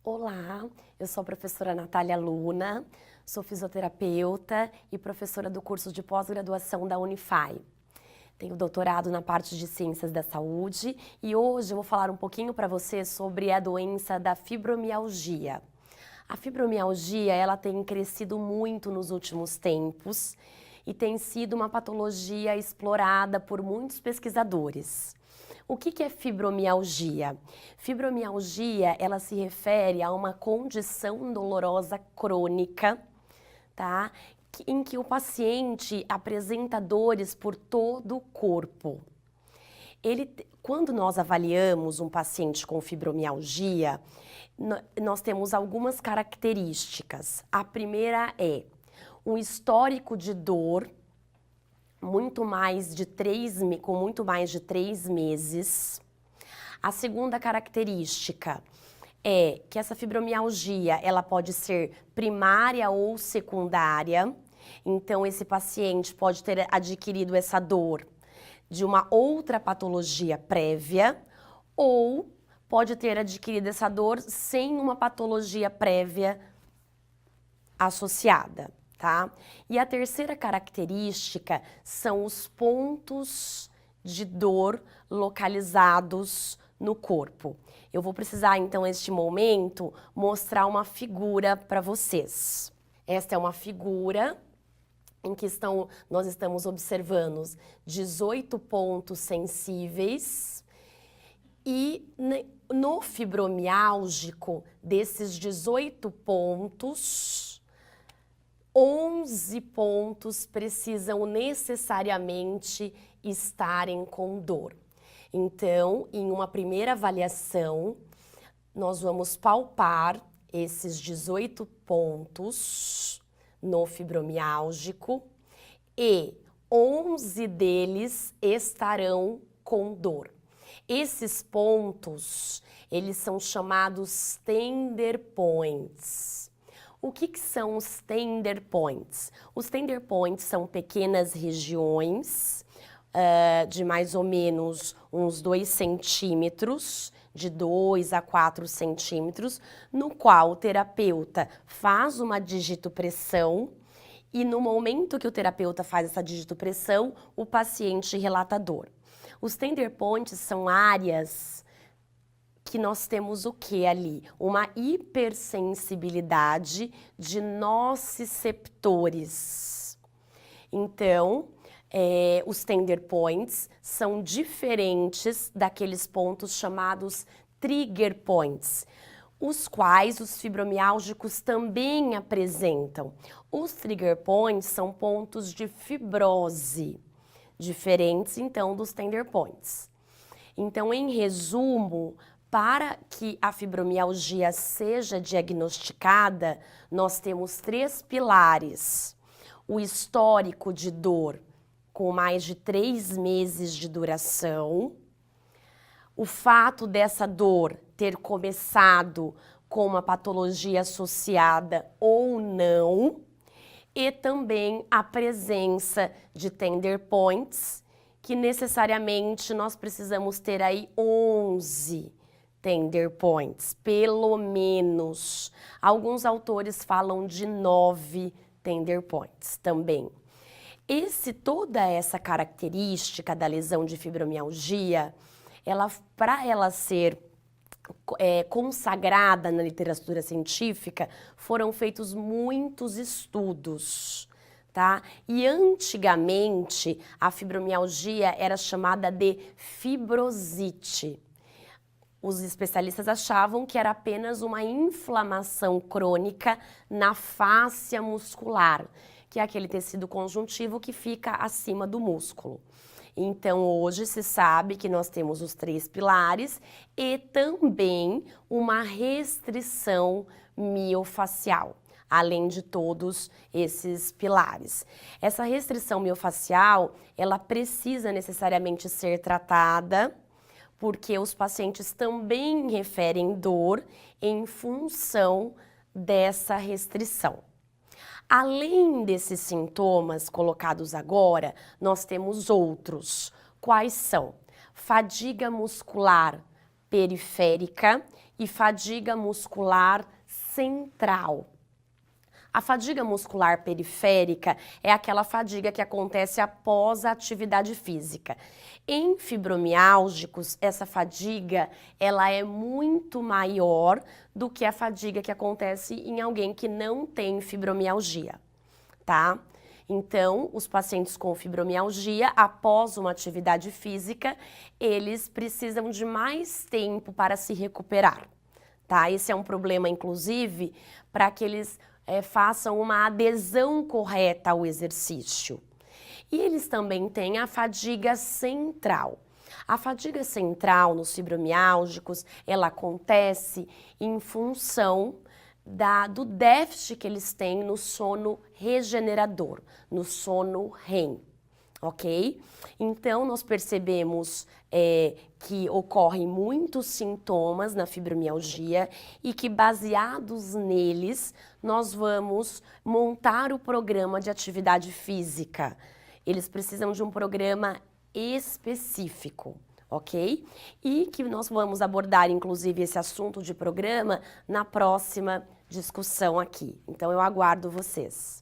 Olá, eu sou a professora Natália Luna, sou fisioterapeuta e professora do curso de pós-graduação da Unify. Tenho doutorado na parte de Ciências da Saúde e hoje eu vou falar um pouquinho para você sobre a doença da fibromialgia. A fibromialgia, ela tem crescido muito nos últimos tempos e tem sido uma patologia explorada por muitos pesquisadores. O que é fibromialgia? Fibromialgia, ela se refere a uma condição dolorosa crônica, tá? Em que o paciente apresenta dores por todo o corpo. Quando nós avaliamos um paciente com fibromialgia, nós temos algumas características. A primeira é um histórico de dor com muito mais de 3 meses. A segunda característica é que essa fibromialgia, ela pode ser primária ou secundária. Então, esse paciente pode ter adquirido essa dor de uma outra patologia prévia ou pode ter adquirido essa dor sem uma patologia prévia associada. Tá? E a terceira característica são os pontos de dor localizados no corpo. Eu vou precisar, então, neste momento, mostrar uma figura para vocês. Esta é uma figura em que nós estamos observando 18 pontos sensíveis e no fibromiálgico, desses 18 pontos, 11 pontos precisam necessariamente estarem com dor. Então, em uma primeira avaliação, nós vamos palpar esses 18 pontos no fibromiálgico e 11 deles estarão com dor. Esses pontos, eles são chamados tender points. O que são os tender points? Os tender points são pequenas regiões de mais ou menos uns 2 centímetros, de 2 a 4 centímetros, no qual o terapeuta faz uma digitopressão e no momento que o terapeuta faz essa digitopressão, o paciente relata dor. Os tender points são áreas que nós temos o que ali? Uma hipersensibilidade de nociceptores. Então, os tender points são diferentes daqueles pontos chamados trigger points, os quais os fibromiálgicos também apresentam. Os trigger points são pontos de fibrose, diferentes então dos tender points. Então, em resumo, para que a fibromialgia seja diagnosticada, nós temos 3 pilares. O histórico de dor com mais de 3 meses de duração, o fato dessa dor ter começado com uma patologia associada ou não, e também a presença de tender points, que necessariamente nós precisamos ter aí 11 tender points, pelo menos. Alguns autores falam de 9 tender points também. Toda essa característica da lesão de fibromialgia, para ela ser consagrada na literatura científica, foram feitos muitos estudos. Tá? E antigamente a fibromialgia era chamada de fibrosite. Os especialistas achavam que era apenas uma inflamação crônica na fáscia muscular, que é aquele tecido conjuntivo que fica acima do músculo. Então, hoje se sabe que nós temos os 3 pilares e também uma restrição miofacial, além de todos esses pilares. Essa restrição miofacial, ela precisa necessariamente ser tratada, porque os pacientes também referem dor em função dessa restrição. Além desses sintomas colocados agora, nós temos outros. Quais são? Fadiga muscular periférica e fadiga muscular central. A fadiga muscular periférica é aquela fadiga que acontece após a atividade física. Em fibromialgicos, essa fadiga ela é muito maior do que a fadiga que acontece em alguém que não tem fibromialgia, tá? Então, os pacientes com fibromialgia, após uma atividade física, eles precisam de mais tempo para se recuperar, tá? Esse é um problema, inclusive, para que eles façam uma adesão correta ao exercício. E eles também têm a fadiga central. A fadiga central nos fibromialgicos, ela acontece em função do déficit que eles têm no sono regenerador, no sono REM, ok? Então, nós percebemos que ocorrem muitos sintomas na fibromialgia e que, baseados neles, nós vamos montar o programa de atividade física. Eles precisam de um programa específico, ok? E que nós vamos abordar, inclusive, esse assunto de programa na próxima discussão aqui. Então, eu aguardo vocês.